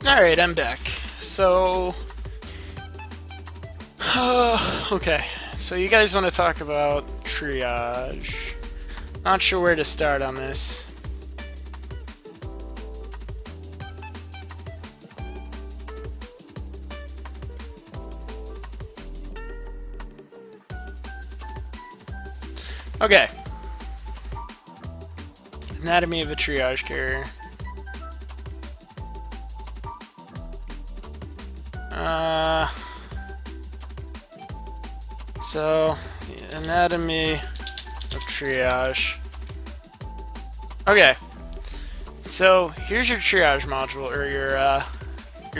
Alright, I'm back. So, okay. So you guys want to talk about triage. Not sure where to start on this. Okay. Anatomy of a triage carrier. So, anatomy of triage. Okay. So, here's your triage module, or your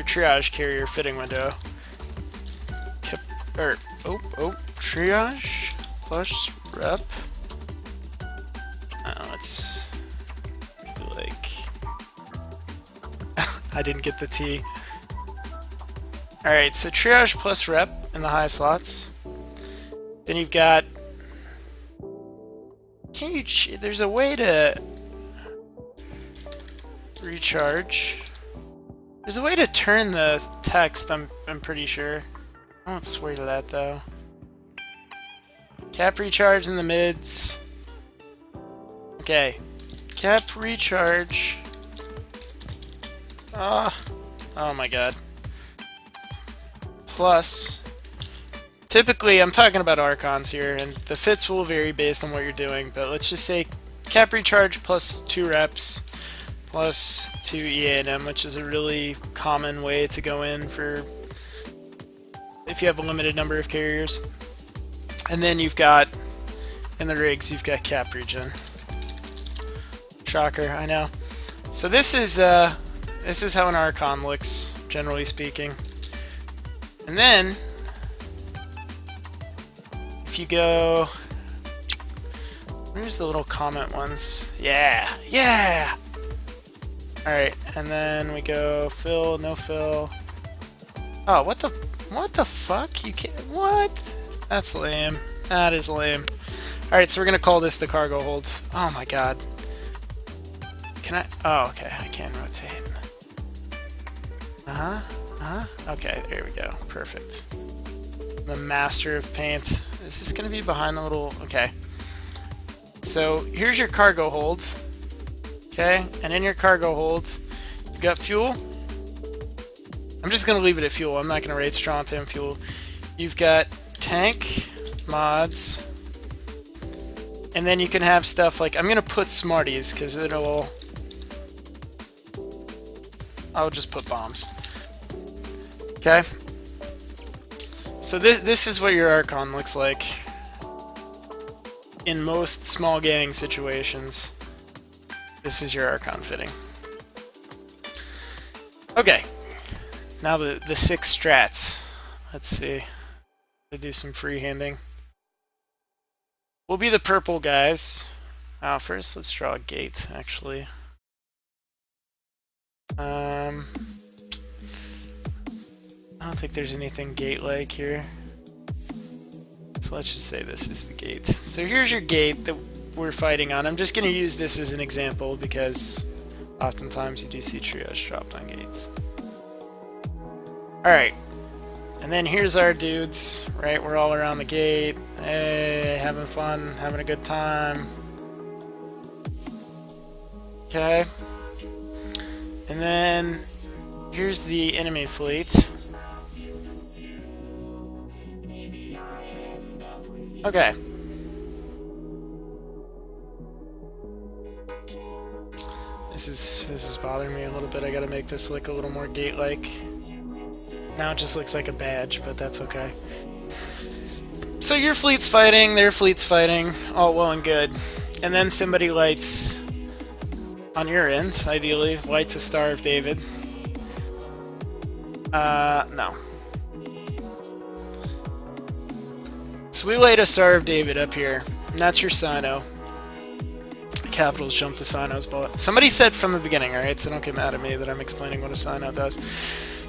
triage carrier fitting window. Triage plus rep. Oh, it's like I didn't get the T. Alright, so triage plus rep in the high slots. Then you've got... there's a way to recharge. There's a way to turn the text, I'm pretty sure. I won't swear to that though. Cap recharge in the mids. Okay. Cap recharge. Oh my god. Plus, typically I'm talking about archons here, and the fits will vary based on what you're doing, but let's just say cap recharge plus 2 reps plus 2 EA&M, which is a really common way to go in for if you have a limited number of carriers. And then you've got, in the rigs, you've got cap regen. Shocker, I know. So this is how an archon looks, generally speaking. And then, if you go, where's the little comment ones? Yeah! Alright, and then we go fill, no fill. Oh, what the fuck? You can't, what? That's lame. That is lame. Alright, so we're gonna call this the cargo hold. Oh my god. Can I? Oh, okay, I can rotate. Okay, there we go. Perfect. The master of paint. Is this gonna be behind the little... Okay. So, here's your cargo hold. Okay, and in your cargo hold, you've got fuel. I'm just gonna leave it at fuel. I'm not gonna rate Strontium fuel. You've got tank, mods, and then you can have stuff like... I'm gonna put Smarties, because it'll... I'll just put bombs. Okay? So this is what your Archon looks like in most small gang situations. This is your Archon fitting. Okay. Now the 6 strats. Let's see. We'll do some freehanding. We'll be the purple guys. First let's draw a gate, actually. I don't think there's anything gate-like here. So let's just say this is the gate. So here's your gate that we're fighting on. I'm just going to use this as an example because oftentimes you do see triage dropped on gates. Alright. And then here's our dudes, right? We're all around the gate. Hey, having fun, having a good time. Okay. And then here's the enemy fleet. Okay. This is bothering me a little bit. I gotta make this look a little more gate-like. Now it just looks like a badge, but that's okay. So your fleet's fighting, their fleet's fighting, all well and good. And then somebody lights, on your end, ideally, lights a Star of David. No. So we light a Star of David up here, and that's your Sino. Capitals jump to Sino's bullet. Somebody said from the beginning, alright, so don't get mad at me that I'm explaining what a Sino does.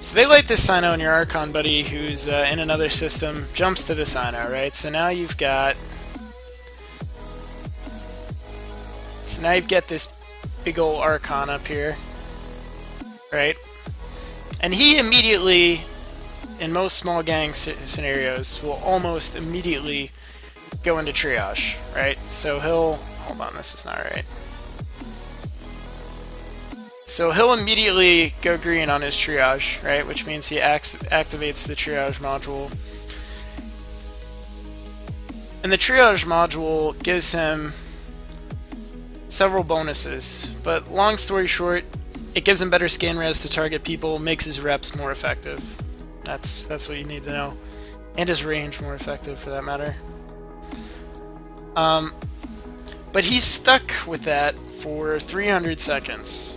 So they light this Sino, and your Archon buddy, who's in another system, jumps to the Sino, right? So now you've got... this big ol' Archon up here, right? And he immediately, in most small gang scenarios, will almost immediately go into triage, right? So he'll, hold on, this is not right. So he'll immediately go green on his triage, right? Which means he activates the triage module. And the triage module gives him several bonuses, but long story short, it gives him better scan res to target people, makes his reps more effective. That's what you need to know. And his range more effective, for that matter. But he's stuck with that for 300 seconds.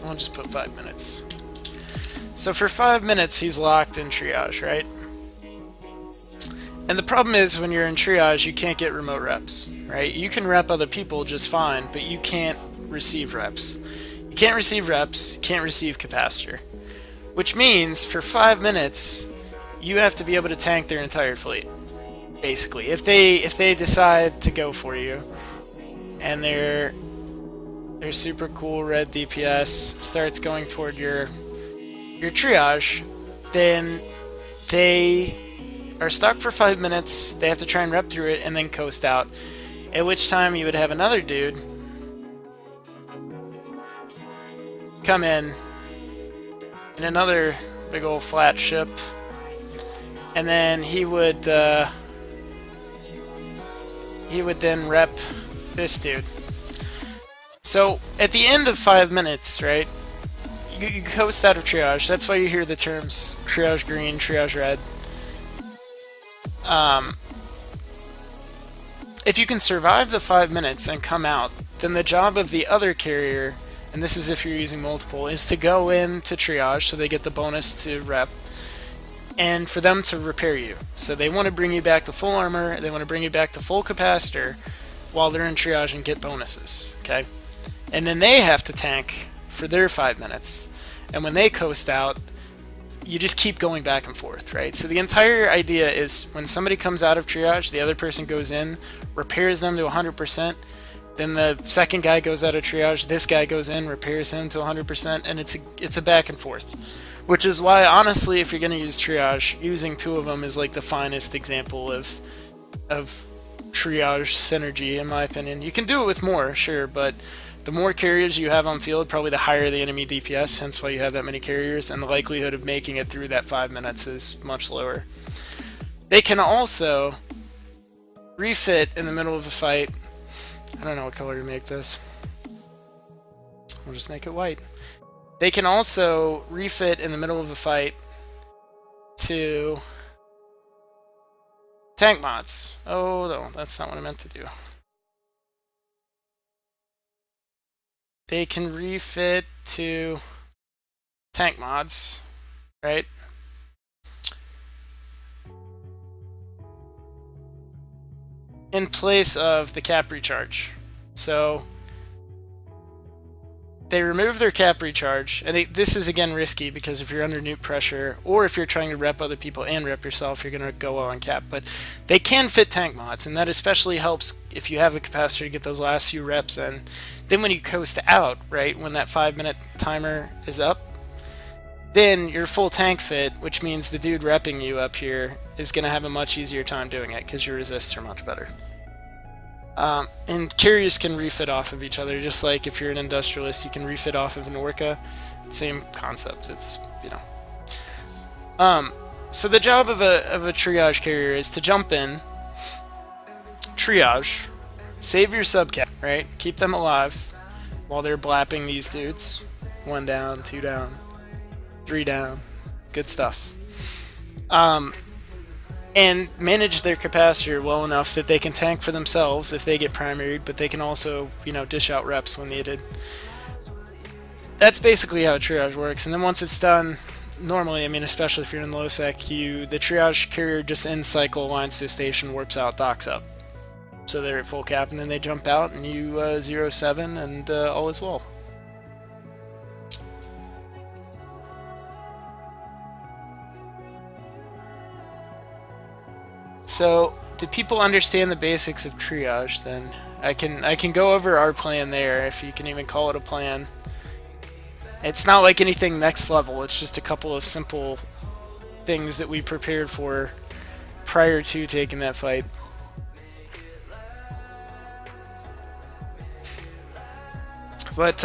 I'll just put 5 minutes. So for 5 minutes, he's locked in triage, right? And the problem is, when you're in triage, you can't get remote reps, right? You can rep other people just fine, but you can't receive reps. You can't receive reps, you can't receive capacitor. Which means, for 5 minutes, you have to be able to tank their entire fleet. Basically, if they decide to go for you, and their super cool red DPS starts going toward your triage, then they are stuck for 5 minutes. They have to try and rep through it and then coast out. At which time you would have another dude come in another big old flat ship, and then he would then rep this dude. So at the end of 5 minutes, right, you coast out of triage. That's why you hear the terms triage green, triage red. If you can survive the 5 minutes and come out, then the job of the other carrier, and this is if you're using multiple, is to go into triage so they get the bonus to rep, and for them to repair you. So they want to bring you back to full armor, they want to bring you back to full capacitor while they're in triage and get bonuses, okay? And then they have to tank for their 5 minutes. And when they coast out, you just keep going back and forth, right? So the entire idea is, when somebody comes out of triage, the other person goes in, repairs them to 100%, then the second guy goes out of triage, this guy goes in, repairs him to 100%, and it's a back and forth. Which is why, honestly, if you're going to use triage, using two of them is like the finest example of triage synergy, in my opinion. You can do it with more, sure, but the more carriers you have on field, probably the higher the enemy DPS, hence why you have that many carriers, and the likelihood of making it through that 5 minutes is much lower. They can also refit in the middle of a fight. I don't know what color to make this. We'll just make it white. They can also refit in the middle of a fight to tank mods. Oh no, that's not what I meant to do. They can refit to tank mods, right? In place of the cap recharge. So they remove their cap recharge, and this is again risky because if you're under nuke pressure, or if you're trying to rep other people and rep yourself, you're going to go on cap. But they can fit tank mods, and that especially helps if you have a capacitor to get those last few reps in. Then when you coast out, right, when that 5 minute timer is up, then you're full tank fit, which means the dude repping you up here is going to have a much easier time doing it because your resists are much better. And carriers can refit off of each other, just like if you're an industrialist, you can refit off of an orca. Same concept. It's, you know. So the job of a triage carrier is to jump in, triage, save your subcap, right? Keep them alive while they're blapping these dudes. 1 down, 2 down, 3 down. Good stuff. And manage their capacitor well enough that they can tank for themselves if they get primaried, but they can also, you know, dish out reps when needed. That's basically how a triage works. And then once it's done, normally, I mean, especially if you're in low sec, the triage carrier just ends cycle, lines to station, warps out, docks up. So they're at full cap, and then they jump out, and you 0-7, and all is well. So, do people understand the basics of triage then? I can go over our plan there, if you can even call it a plan. It's not like anything next level, it's just a couple of simple things that we prepared for prior to taking that fight. But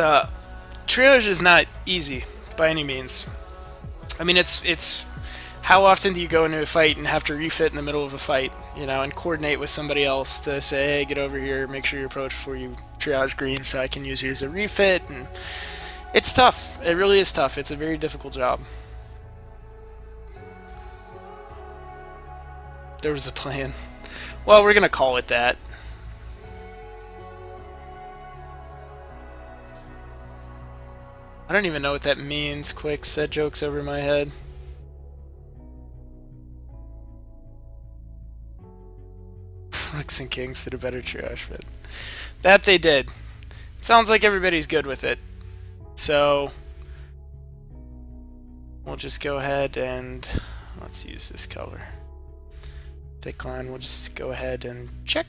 triage is not easy by any means. I mean, it's how often do you go into a fight and have to refit in the middle of a fight, you know, and coordinate with somebody else to say, hey, get over here, make sure you approach before you triage green so I can use you as a refit. And it's tough. It really is tough. It's a very difficult job. There was a plan. Well, we're going to call it that. I don't even know what that means. Quick, said jokes over my head. Rooks and Kings did a better triage, but that they did. It sounds like everybody's good with it. So we'll just go ahead and let's use this color. Thick line, we'll just go ahead and check.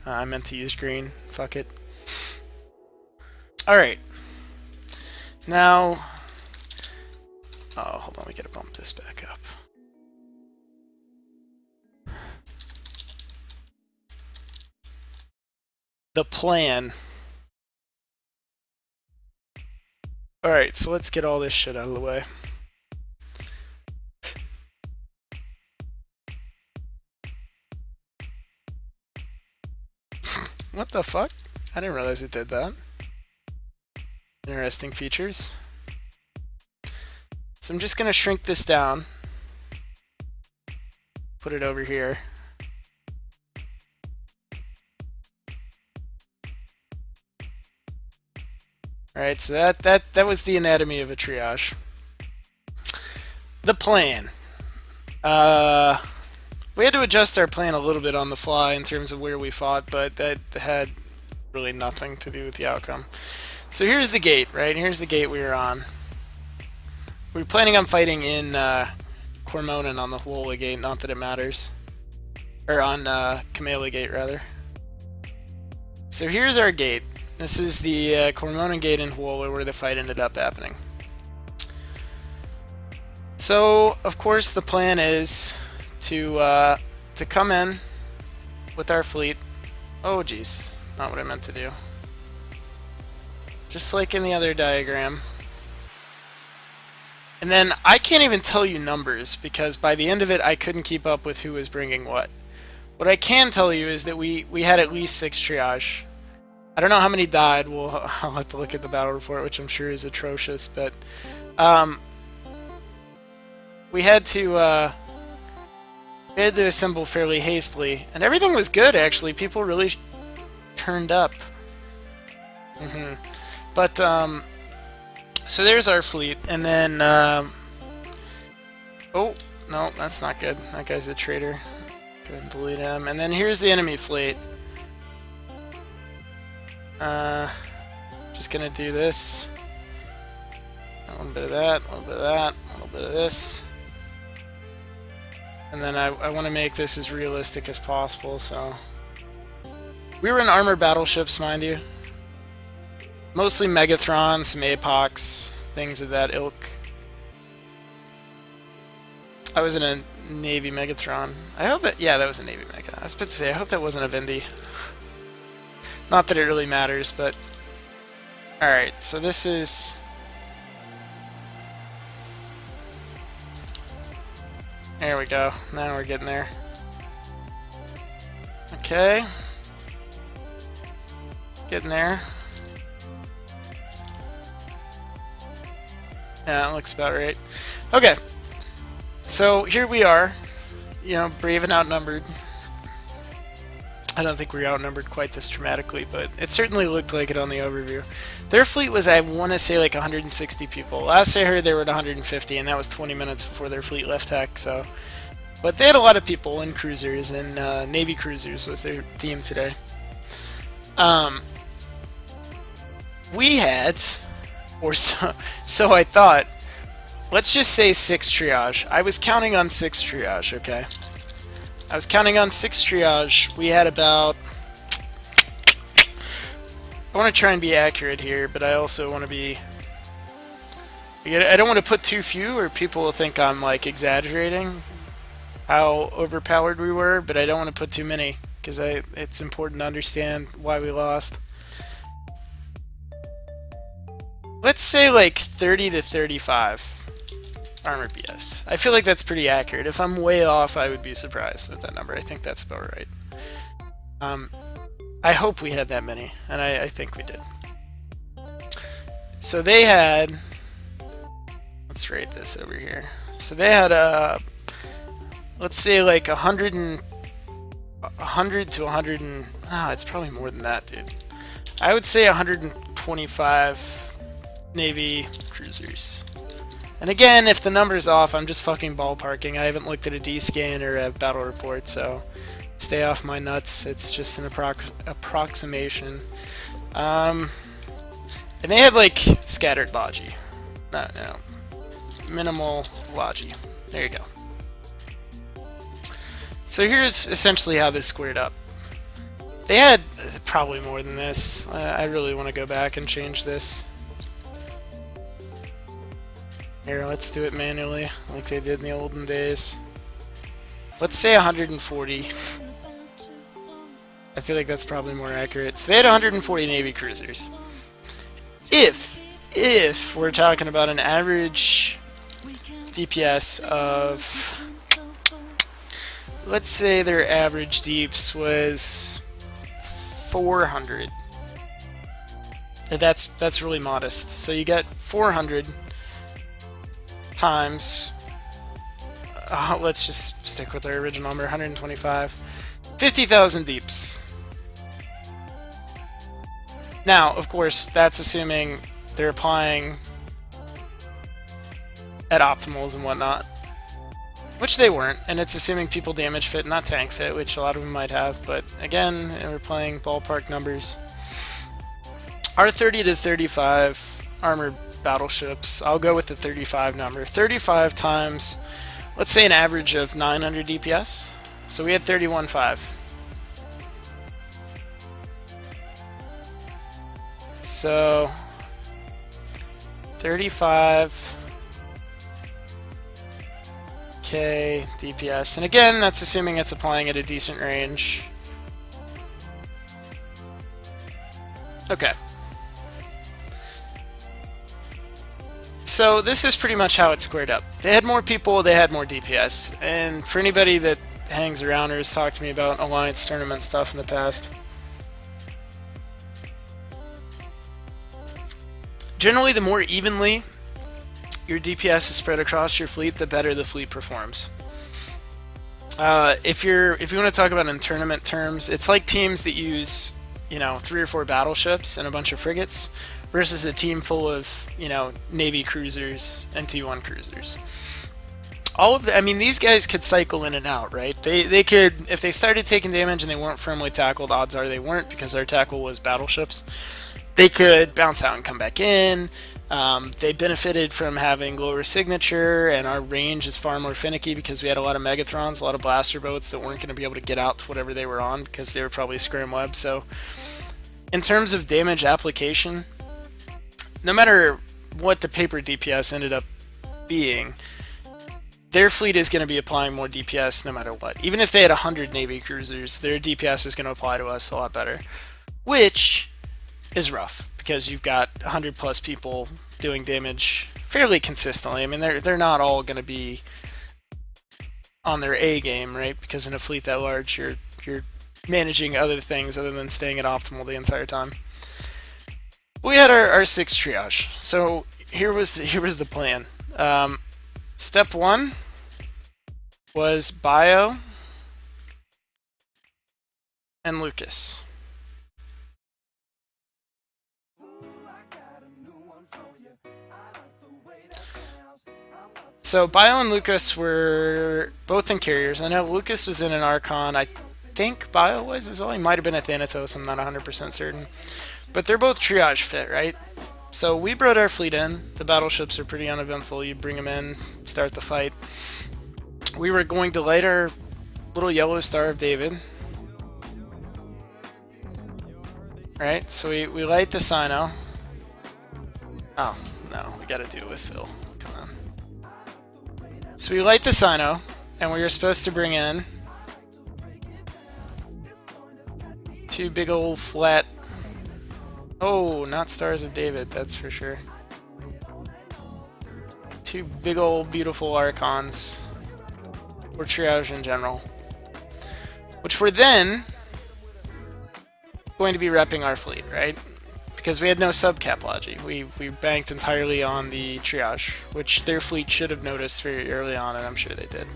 I meant to use green. Fuck it. Alright. Now, oh, hold on, we gotta bump this back up. The plan. Alright, so let's get all this shit out of the way. What the fuck? I didn't realize it did that. Interesting features. So I'm just going to shrink this down. Put it over here. Alright, so that was the anatomy of a triage. The plan. We had to adjust our plan a little bit on the fly in terms of where we fought, but that had really nothing to do with the outcome. So here's the gate, right? Here's the gate we were on. We were planning on fighting in Cormonan on the Huola gate, not that it matters. Or on Kamela gate, rather. So here's our gate. This is the Cormonan gate in Huola where the fight ended up happening. So, of course, the plan is to come in with our fleet. Oh, geez. Not what I meant to do. Just like in the other diagram. And then I can't even tell you numbers because by the end of it I couldn't keep up with who was bringing what. What I can tell you is that we had at least 6 triage. I don't know how many died. I'll have to look at the battle report, which I'm sure is atrocious, but we had to assemble fairly hastily, and everything was good actually. People really turned up. But so there's our fleet, and then oh no, that's not good. That guy's a traitor. Go ahead and delete him. And then here's the enemy fleet. Just gonna do this. A little bit of that, a little bit of that, a little bit of this. And then I want to make this as realistic as possible, so... We were in armored battleships, mind you. Mostly Megathrons, some Apocs, things of that ilk. I was in a Navy Megatron. I hope that... Yeah, that was a Navy Mega. I was about to say, I hope that wasn't a Vindy. Not that it really matters, but... Alright, so this is... There we go. Now we're getting there. Okay. Getting there. Yeah, that looks about right. Okay. So here we are. You know, brave and outnumbered. I don't think we were outnumbered quite this dramatically, but it certainly looked like it on the overview. Their fleet was, I want to say, like 160 people. Last I heard they were at 150, and that was 20 minutes before their fleet left tech, so... But they had a lot of people in cruisers, and Navy cruisers was their theme today. We had, or so I thought, let's just say 6 triage. I was counting on 6 triage, okay? I was counting on 6 triage. We had about... I want to try and be accurate here, but I also want to be I don't want to put too few, or people will think I'm like exaggerating how overpowered we were, but I don't want to put too many because it's important to understand why we lost. Let's say like 30 to 35 armor BS. I feel like that's pretty accurate. If I'm way off, I would be surprised at that number. I think that's about right. I hope we had that many, and I think we did. So they had, let's rate this over here. So they had let's say like 100 to 100 and, it's probably more than that, dude. I would say 125 Navy cruisers. And again, if the number's off, I'm just fucking ballparking. I haven't looked at a D-scan or a battle report, so stay off my nuts. It's just an approximation. And they had like scattered logi. No. Minimal logi. There you go. So here's essentially how this squared up. They had probably more than this. I really want to go back and change this. Here, let's do it manually, like they did in the olden days. Let's say 140. I feel like that's probably more accurate. So they had 140 Navy cruisers. If we're talking about an average DPS of, let's say their average deeps was 400. That's really modest. So you get 400 times, let's just stick with our original number, 125. 50,000 deeps. Now, of course, that's assuming they're applying at optimals and whatnot, which they weren't, and it's assuming people damage fit, not tank fit, which a lot of them might have, but again, we're playing ballpark numbers. Our 30 to 35 armored battleships, I'll go with the 35 number. 35 times, let's say an average of 900 DPS, so we had 31.5. So 35k DPS, and again, that's assuming it's applying at a decent range. Okay. So this is pretty much how it squared up. They had more people, they had more DPS, and for anybody that hangs around or has talked to me about Alliance tournament stuff in the past, generally, the more evenly your DPS is spread across your fleet, the better the fleet performs. If you want to talk about in tournament terms, it's like teams that use, 3 or 4 battleships and a bunch of frigates versus a team full of, Navy cruisers and T1 cruisers. These guys could cycle in and out, right? They could, if they started taking damage and they weren't firmly tackled, odds are they weren't because our tackle was battleships. They could bounce out and come back in. They benefited from having lower signature, and our range is far more finicky because we had a lot of Megathrons, a lot of blaster boats that weren't going to be able to get out to whatever they were on because they were probably scram web. So in terms of damage application, no matter what the paper DPS ended up being, their fleet is going to be applying more DPS no matter what. Even if they had 100 Navy cruisers, their DPS is going to apply to us a lot better, which is rough because you've got 100 plus people doing damage fairly consistently. They're not all going to be on their A game, right? Because in a fleet that large, you're managing other things other than staying at optimal the entire time. We had our 6 triage. So here was the plan. Step 1 was Bio and Lucas. So Bio and Lucas were both in carriers. I know Lucas was in an Archon. I think Bio was as well. He might have been a Thanatos. I'm not 100% certain. But they're both triage fit, right? So we brought our fleet in. The battleships are pretty uneventful. You bring them in, start the fight. We were going to light our little yellow Star of David. Right? So we light the Sino. Oh, no. We gotta do it with Phil. So we light the Sino, and we were supposed to bring in 2 big old flat... Oh, not Stars of David, that's for sure. 2 big old beautiful Archons, or Triage in general, which we're then going to be repping our fleet, right? Because we had no subcap logic. We banked entirely on the Triage, which their fleet should have noticed very early on, and I'm sure they did.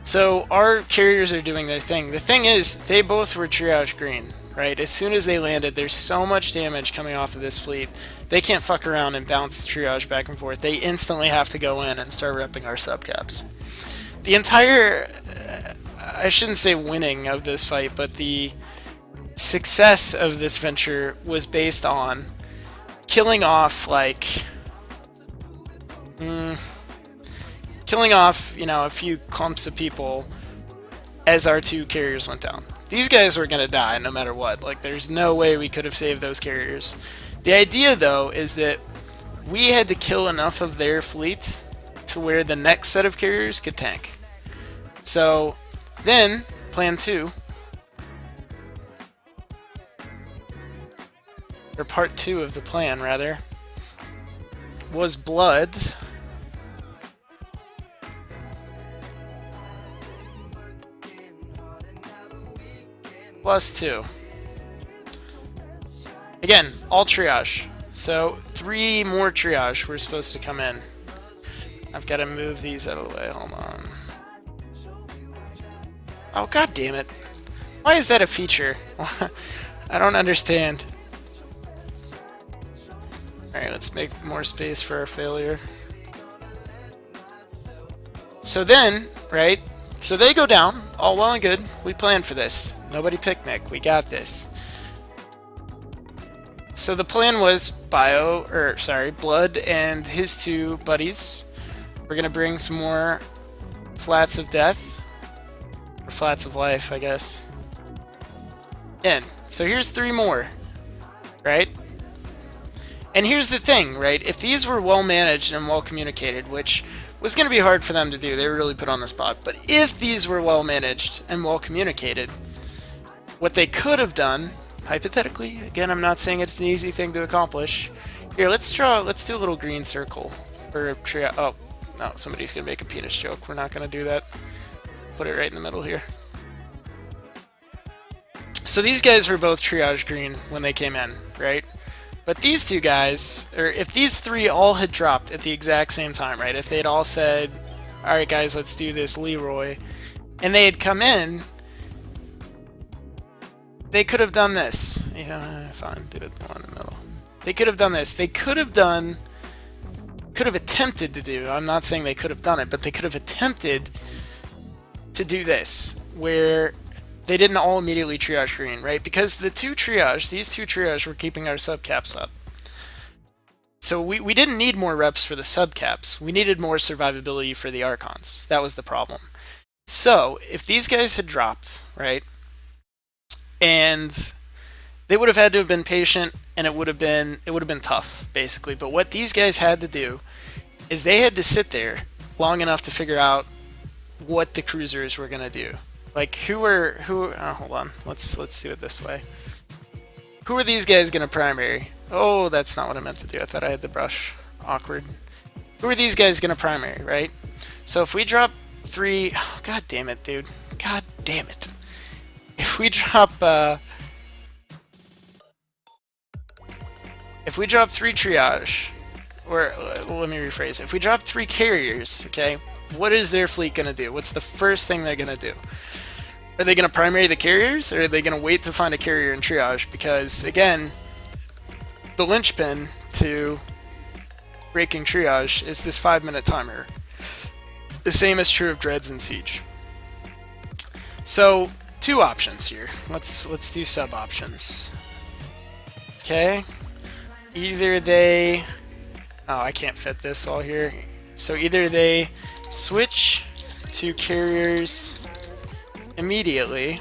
So our carriers are doing their thing. The thing is, they both were Triage green, right? As soon as they landed, there's so much damage coming off of this fleet. They can't fuck around and bounce Triage back and forth. They instantly have to go in and start repping our subcaps. The entire, I shouldn't say winning of this fight, but the success of this venture was based on killing off, like, killing off, you know, a few clumps of people as our 2 carriers went down. These guys were gonna die no matter what. Like, there's no way we could have saved those carriers. The idea, though, is that we had to kill enough of their fleet to where the next set of carriers could tank. So then, plan 2, or part 2 of the plan, rather, was blood +2. Again, all Triage. So 3 more Triage were supposed to come in. I've got to move these out of the way. Hold on. Oh, god damn it. Why is that a feature? I don't understand. Alright, let's make more space for our failure. So then, right? So they go down, all well and good. We planned for this. Nobody picnic. We got this. So the plan was Blood and his 2 buddies. We're gonna bring some more flats of death, or flats of life, I guess. In. So here's 3 more, right? And here's the thing, right? If these were well managed and well communicated, which was going to be hard for them to do, they were really put on the spot, but if these were well managed and well communicated, what they could have done, hypothetically, again, I'm not saying it's an easy thing to accomplish. Here, let's do a little green circle for Triage. Oh, no, somebody's going to make a penis joke. We're not going to do that. Put it right in the middle here. So these guys were both Triage green when they came in, right? But these 2 guys, or if these 3 all had dropped at the exact same time, right? If they'd all said, alright guys, let's do this Leroy, and they had come in, they could have done this. Yeah, fine, do it one in the middle. They could have done this. They could have attempted to do, I'm not saying they could have done it, but they could have attempted to do this, where they didn't all immediately Triage green, right? Because these 2 Triage were keeping our subcaps up. So we didn't need more reps for the subcaps. We needed more survivability for the Archons. That was the problem. So if these guys had dropped, right, and they would have had to have been patient, and it would have been tough, basically. But what these guys had to do is they had to sit there long enough to figure out what the cruisers were gonna do. Like, oh, hold on, let's do it this way. Who are these guys gonna primary? Oh, that's not what I meant to do. I thought I had the brush. Awkward. Who are these guys gonna primary, right? So if we drop 3, oh, god damn it, dude. God damn it. If we drop, if we drop 3 Triage, or let me rephrase. If we drop 3 carriers, okay, what is their fleet gonna do? What's the first thing they're gonna do? Are they going to primary the carriers, or are they going to wait to find a carrier in Triage? Because, again, the linchpin to breaking Triage is this 5-minute timer. The same is true of Dreads and Siege. So, 2 options here. Let's do sub-options. Okay. Either they... Oh, I can't fit this all here. So either they switch to carriers immediately.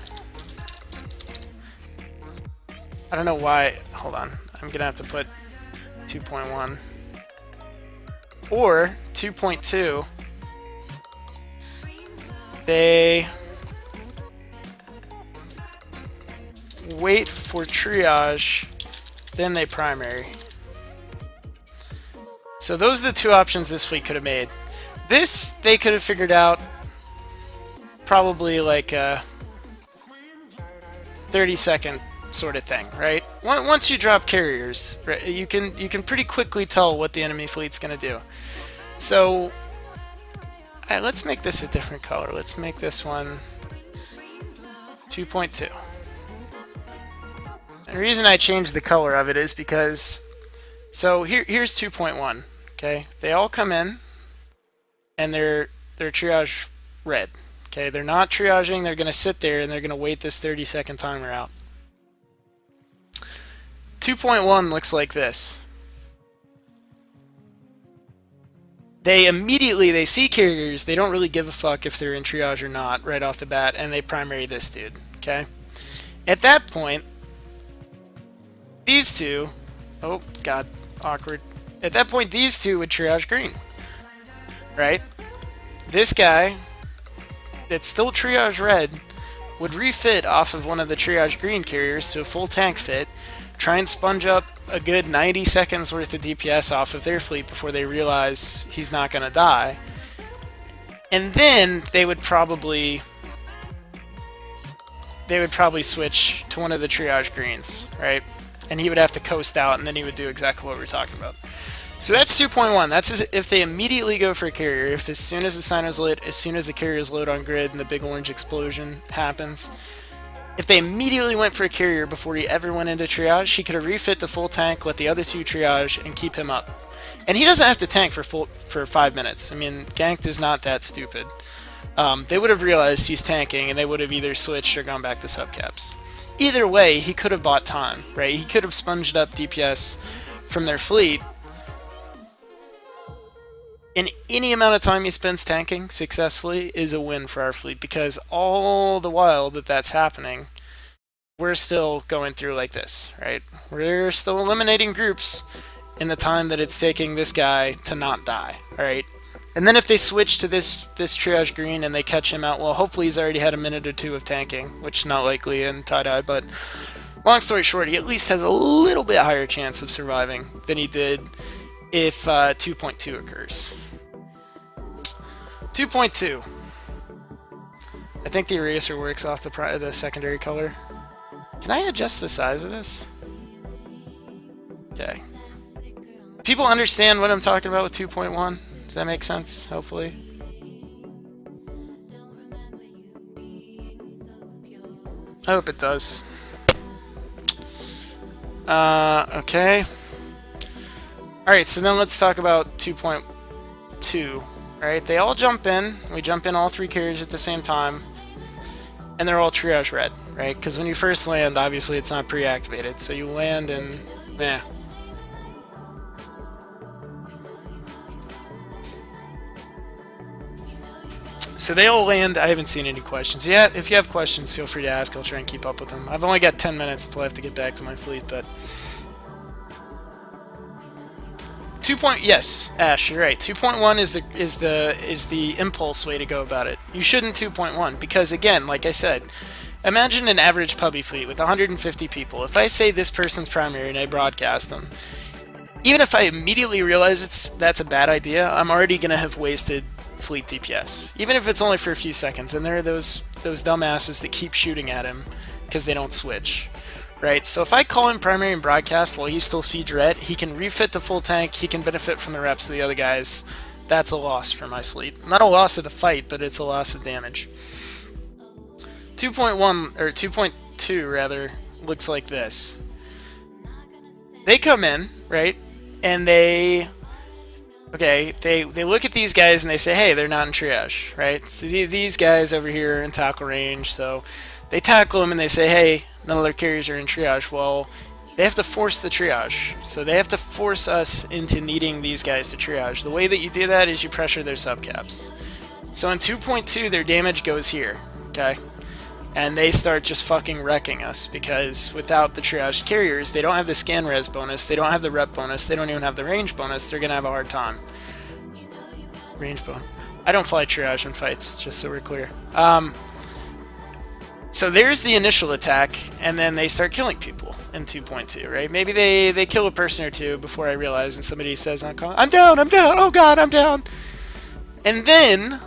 I don't know why. Hold on. I'm gonna have to put 2.1 or 2.2. they wait for triage, then they primary. So those are the two options this fleet could have made. This, they could have figured out probably like a 30-second sort of thing, right? Once you drop carriers, right, you can pretty quickly tell what the enemy fleet's going to do. So let's make this a different color. Let's make this one 2.2. And the reason I changed the color of it is because, so here's 2.1. Okay, they all come in, and they're triage red. Okay, they're not triaging. They're going to sit there and they're going to wait this 30-second timer out. 2.1 looks like this. They see carriers. They don't really give a fuck if they're in triage or not right off the bat, and they primary this dude. Okay, at that point, these two, oh god, awkward. At that point, these two would triage green, right? This guy that's still triage red would refit off of one of the triage green carriers to a full tank fit, try and sponge up a good 90 seconds worth of DPS off of their fleet before they realize he's not going to die. And then they would probably switch to one of the triage greens, right? And he would have to coast out, and then he would do exactly what we're talking about. So that's 2.1. That's if they immediately go for a carrier. If as soon as the sign is lit, as soon as the carriers load on grid and the big orange explosion happens, if they immediately went for a carrier before he ever went into triage, he could have refit the full tank, let the other two triage, and keep him up. And he doesn't have to tank for 5 minutes. I mean, ganked is not that stupid. They would have realized he's tanking, and they would have either switched or gone back to subcaps. Either way, he could have bought time, right? He could have sponged up DPS from their fleet. And any amount of time he spends tanking successfully is a win for our fleet, because all the while that's happening, we're still going through like this, right? We're still eliminating groups in the time that it's taking this guy to not die, right? And then if they switch to this triage green and they catch him out, well, hopefully he's already had a minute or two of tanking, which is not likely in tie-dye, but long story short, he at least has a little bit higher chance of surviving than he did if 2.2 occurs. 2.2. I think the eraser works off the secondary color. Can I adjust the size of this? Okay. People understand what I'm talking about with 2.1? Does that make sense? Hopefully. I hope it does. Okay. Alright, so then let's talk about 2.2. Alright, they all jump in. We jump in all three carriers at the same time. And they're all triage red, right? Because when you first land, obviously it's not pre-activated. So you land and, meh. So they all land. I haven't seen any questions. Yeah, if you have questions, feel free to ask. I'll try and keep up with them. I've only got 10 minutes until I have to get back to my fleet, but... Yes, Ash, you're right. 2.1 is the impulse way to go about it. You shouldn't 2.1 because, again, like I said, imagine an average puppy fleet with 150 people. If I say this person's primary and I broadcast them, even if I immediately realize that's a bad idea, I'm already gonna have wasted fleet DPS, even if it's only for a few seconds. And there are those dumbasses that keep shooting at him because they don't switch. Right, so if I call him primary and broadcast while he's still siege red, he can refit to full tank, he can benefit from the reps of the other guys. That's a loss for my fleet. Not a loss of the fight, but it's a loss of damage. 2.1, or 2.2 rather, looks like this. They come in, right, and they look at these guys and they say, hey, they're not in triage, right? So these guys over here are in tackle range, so they tackle them and they say, hey, none of their carriers are in triage. Well, they have to force the triage. So they have to force us into needing these guys to triage. The way that you do that is you pressure their subcaps. So in 2.2, their damage goes here, okay? And they start just fucking wrecking us because without the triage carriers, they don't have the scan res bonus, they don't have the rep bonus, they don't even have the range bonus, they're gonna have a hard time. Range bonus. I don't fly triage in fights, just so we're clear. So there's the initial attack, and then they start killing people in 2.2, right? Maybe they kill a person or two before I realize, and somebody says, I'm down, oh god, I'm down. And then,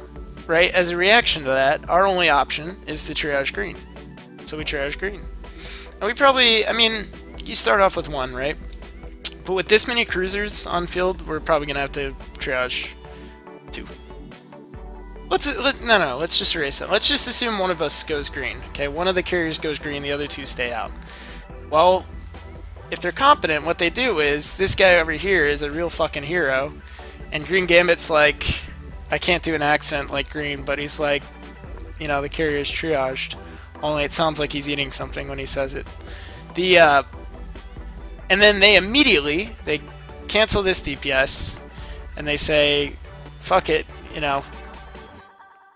right, as a reaction to that, our only option is to triage green. So we triage green. And we probably, I mean, you start off with one, right? But with this many cruisers on field, we're probably going to have to triage two. Let's just erase that. Let's just assume one of us goes green. Okay, one of the carriers goes green, the other two stay out. Well, if they're competent, what they do is, this guy over here is a real fucking hero, and Green Gambit's like, I can't do an accent like Green, but he's like, you know, the carrier's triaged. Only it sounds like he's eating something when he says it. And then they immediately, they cancel this DPS, and they say, fuck it, you know,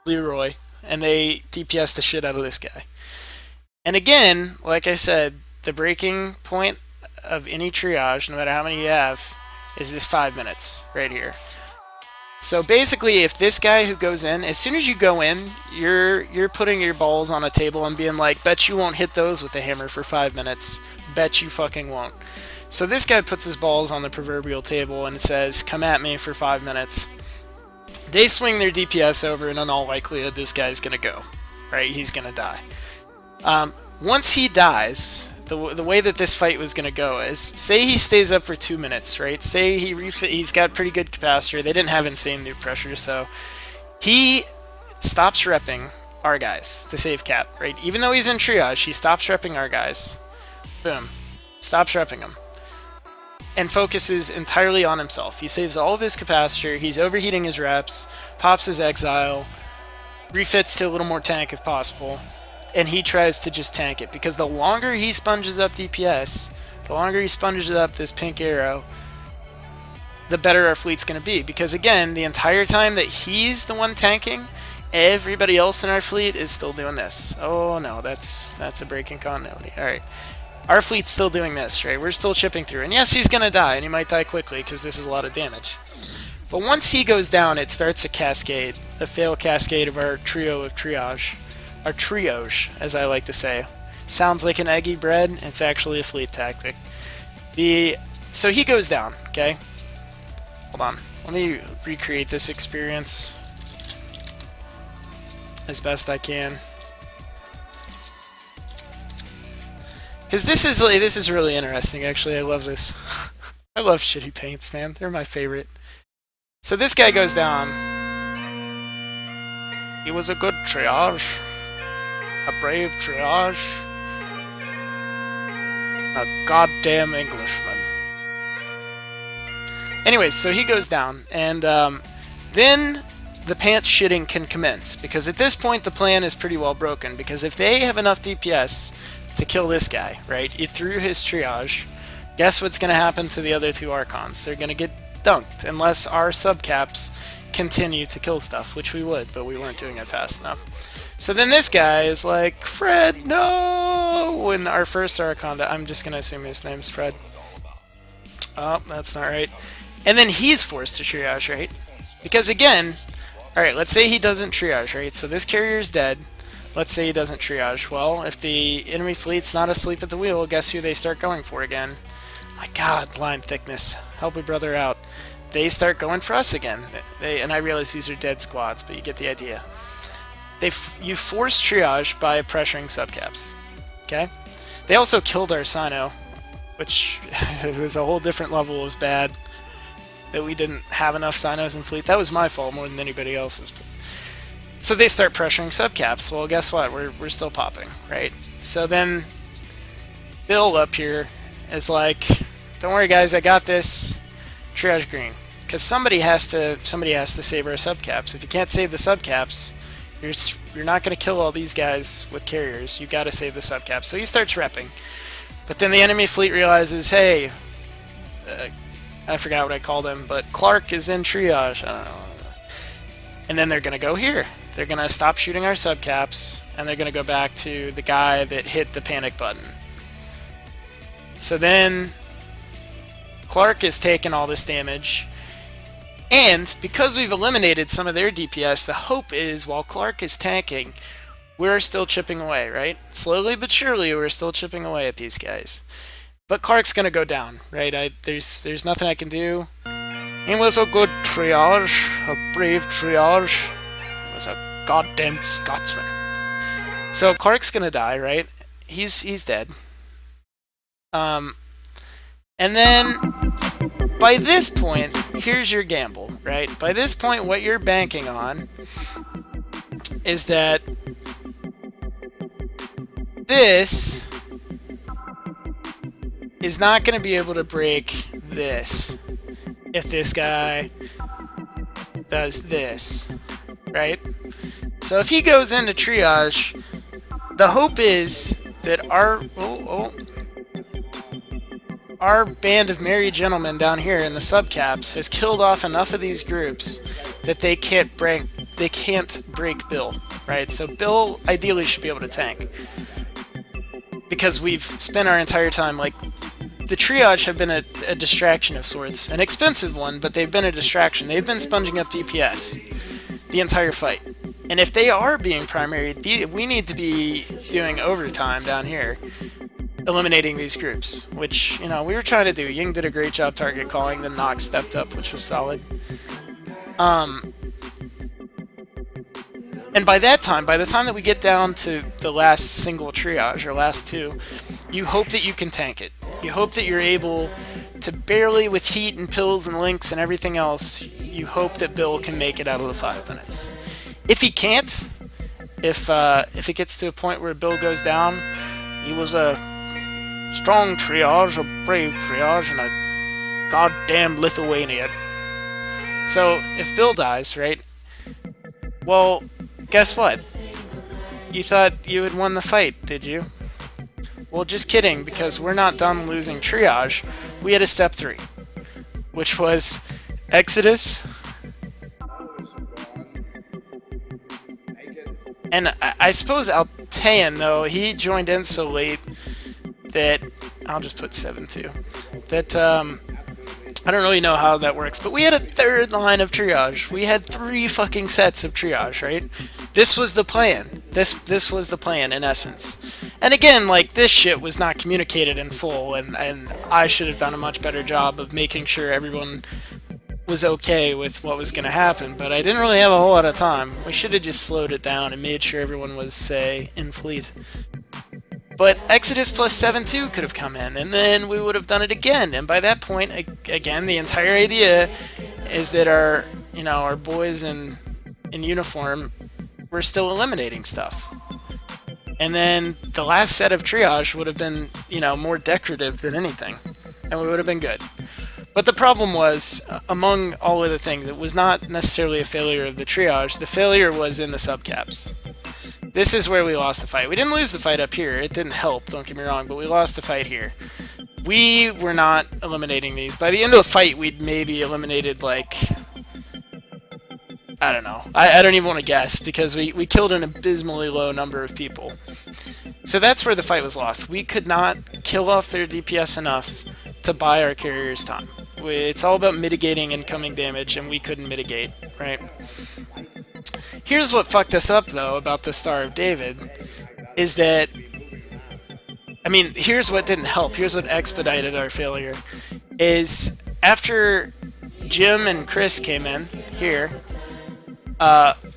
Leroy, and they DPS the shit out of this guy. And again, like I said, the breaking point of any triage, no matter how many you have, is this 5 minutes right here. So basically, if this guy who goes in, as soon as you go in, you're putting your balls on a table and being like, bet you won't hit those with the hammer for 5 minutes. Bet you fucking won't. So this guy puts his balls on the proverbial table and says, come at me for 5 minutes. They swing their DPS over, and in all likelihood, this guy's gonna go. Right? He's gonna die. Once he dies, the way that this fight was gonna go is, say he stays up for 2 minutes, right? Say he's got pretty good capacitor. They didn't have insane nuke pressure, so he stops repping our guys to save cap, right? Even though he's in triage, he stops repping our guys. Boom. Stops repping them. And focuses entirely on himself. He saves all of his capacitor, he's overheating his reps, pops his exile, refits to a little more tank if possible, and he tries to just tank it, because the longer he sponges up DPS, the longer he sponges up this pink arrow, the better our fleet's going to be. Because again, the entire time that he's the one tanking, everybody else in our fleet is still doing this. Oh no, that's a break in continuity. Alright. Our fleet's still doing this, right? We're still chipping through. And yes, he's going to die, and he might die quickly, because this is a lot of damage. But once he goes down, it starts a cascade, a fail cascade of our trio of triage. Our triage, as I like to say. Sounds like an eggy bread, it's actually a fleet tactic. So he goes down, okay? Hold on. Let me recreate this experience as best I can. Because this is really interesting, actually. I love this. I love shitty paints, man. They're my favorite. So this guy goes down. He was a good triage. A brave triage. A goddamn Englishman. Anyways, so he goes down, and then the pants shitting can commence, because at this point the plan is pretty well broken, because if they have enough DPS to kill this guy, right, he threw his triage, guess what's going to happen to the other two Archons? They're going to get dunked, unless our subcaps continue to kill stuff, which we would, but we weren't doing it fast enough. So then this guy is like, Fred, no! When our first Archon, I'm just going to assume his name's Fred. Oh, that's not right. And then he's forced to triage, right? Because again, alright, let's say he doesn't triage, right? So this carrier's dead. Let's say he doesn't triage. Well, if the enemy fleet's not asleep at the wheel, guess who they start going for again? My god, line thickness. Help a brother out. They start going for us again. And I realize these are dead squads, but you get the idea. You force triage by pressuring subcaps. Okay? They also killed our Sino, which was a whole different level of bad. That we didn't have enough Sinos in fleet. That was my fault more than anybody else's. So they start pressuring subcaps. Well, guess what? We're still popping, right? So then Bill up here is like, don't worry guys, I got this. Triage green. Because somebody has to save our subcaps. If you can't save the subcaps, you're not going to kill all these guys with carriers. You got to save the subcaps. So he starts repping. But then the enemy fleet realizes, hey, I forgot what I called him, but Clark is in triage. I don't know. And then they're going to go here. They're going to stop shooting our subcaps, and they're going to go back to the guy that hit the panic button. So then Clark is taking all this damage, And because we've eliminated some of their DPS, the hope is while Clark is tanking, we're still chipping away, right? Slowly but surely, we're still chipping away at these guys. But Clark's gonna go down, right? There's nothing I can do. He was a good triage, a brave triage. He was a goddamn Scotsman. So Clark's gonna die, right? He's dead. And then by this point, here's your gamble, right? By this point, what you're banking on is that this is not going to be able to break this if this guy does this, right? So if he goes into triage, the hope is that our band of merry gentlemen down here in the subcaps has killed off enough of these groups that they can't break Bill, right? So Bill ideally should be able to tank, because we've spent our entire time, like, the triage have been a distraction of sorts, an expensive one, but they've been a distraction. They've been sponging up DPS the entire fight, and if they are being primary, we need to be doing overtime down here, eliminating these groups, which, you know, we were trying to do. Ying did a great job target calling, then Nox stepped up, which was solid. And by the time that we get down to the last single triage, or last two, you hope that you can tank it. You hope that you're able to barely, with heat and pills and links and everything else, you hope that Bill can make it out of the 5 minutes. If he can't, if it gets to a point where Bill goes down, he was a strong triage, a brave triage, and a goddamn Lithuanian. So, if Bill dies, right, well, guess what? You thought you had won the fight, did you? Well, just kidding, because we're not done losing triage. We had a step 3, which was Exodus. And I suppose Altean, though, he joined in so late that I'll just put 7-2. That I don't really know how that works, but we had a 3rd line of triage. We had 3 fucking sets of triage, right? This was the plan. This was the plan in essence. And again, like, this shit was not communicated in full, and I should have done a much better job of making sure everyone was okay with what was going to happen, but I didn't really have a whole lot of time. We should have just slowed it down and made sure everyone was, say, in fleet. But Exodus plus 7-2 could have come in, and then we would have done it again. And by that point, again, the entire idea is that our boys in uniform were still eliminating stuff. And then the last set of triage would have been, more decorative than anything, and we would have been good. But the problem was, among all of the things, it was not necessarily a failure of the triage. The failure was in the subcaps. This is where we lost the fight. We didn't lose the fight up here. It didn't help, don't get me wrong, but we lost the fight here. We were not eliminating these. By the end of the fight, we'd maybe eliminated, like, I don't know. I don't even want to guess, because we killed an abysmally low number of people. So that's where the fight was lost. We could not kill off their DPS enough to buy our carriers time. It's all about mitigating incoming damage, and we couldn't mitigate, right? Here's what fucked us up, though, about the Star of David, is that, here's what didn't help, here's what expedited our failure, is after Jim and Chris came in, here,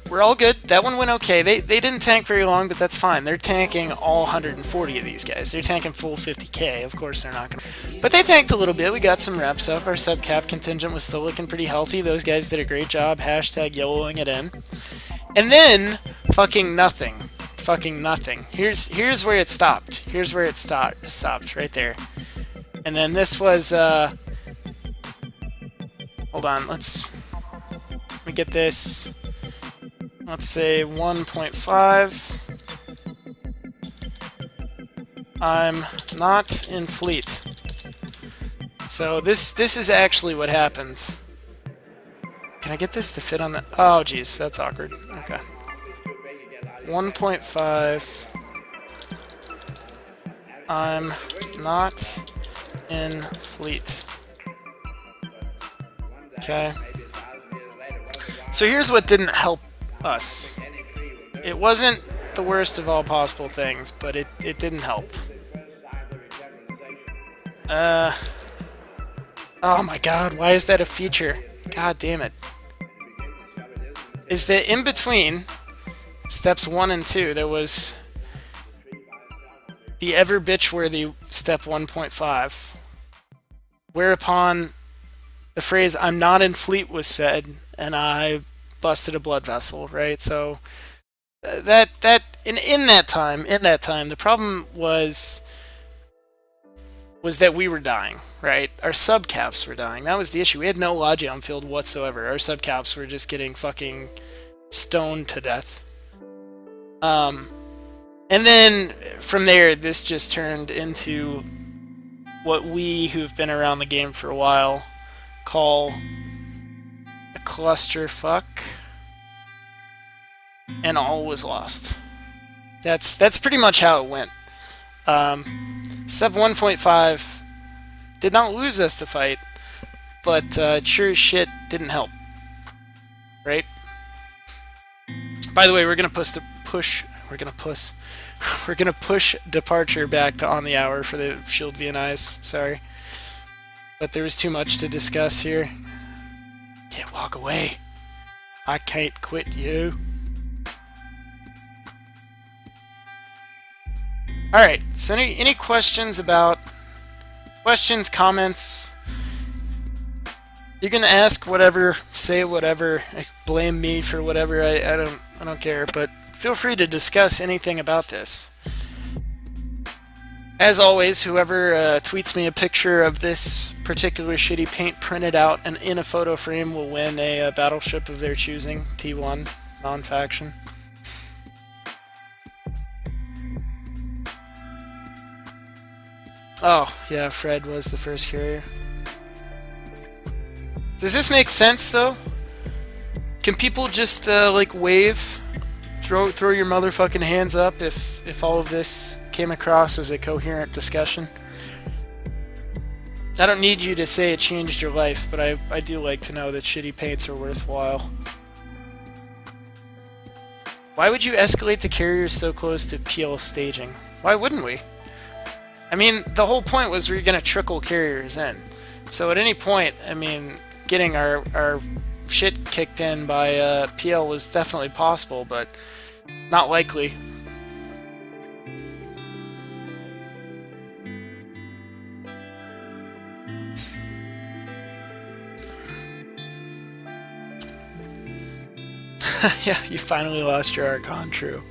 we're all good. That one went okay. They didn't tank very long, but that's fine. They're tanking all 140 of these guys. They're tanking full 50k. Of course they're not going to. But they tanked a little bit. We got some reps up. Our subcap contingent was still looking pretty healthy. Those guys did a great job. Hashtag YOLOing it in. And then, fucking nothing. Fucking nothing. Here's where it stopped. Here's where it stopped. Right there. And then this was, hold on. Let me get this. Let's say 1.5. I'm not in fleet. So this is actually what happened. Can I get this to fit on the... Oh, geez, that's awkward. Okay. 1.5. I'm not in fleet. Okay. So here's what didn't help us. It wasn't the worst of all possible things, but it didn't help. Oh my god, why is that a feature? God damn it. Is that in between steps 1 and 2, there was the ever bitch-worthy step 1.5, whereupon the phrase "I'm not in fleet" was said, and I busted a blood vessel, right? So in that time, the problem was that we were dying, right? Our subcaps were dying. That was the issue. We had no logi on field whatsoever. Our subcaps were just getting fucking stoned to death. And then from there, this just turned into what we who've been around the game for a while call a clusterfuck, and all was lost. That's pretty much how it went. Step 1.5 did not lose us the fight, but sure as shit didn't help. Right? By the way, we're gonna push departure back to on the hour for the Shield VNIs. Sorry, but there was too much to discuss here. Can't walk away. I can't quit you. Alright, so any questions, comments? You can ask whatever, say whatever, blame me for whatever, I don't care, but feel free to discuss anything about this. As always, whoever tweets me a picture of this particular shitty paint printed out and in a photo frame will win a battleship of their choosing, T1, non-faction. Oh, yeah, Fred was the first carrier. Does this make sense, though? Can people just, like, wave? Throw your motherfucking hands up if all of this came across as a coherent discussion? I don't need you to say it changed your life, but I do like to know that shitty paints are worthwhile. Why would you escalate the carriers so close to PL staging? Why wouldn't we? I mean, the whole point was we were going to trickle carriers in. So at any point, I mean, getting our shit kicked in by PL was definitely possible, but not likely. Yeah, you finally lost your Archon, true.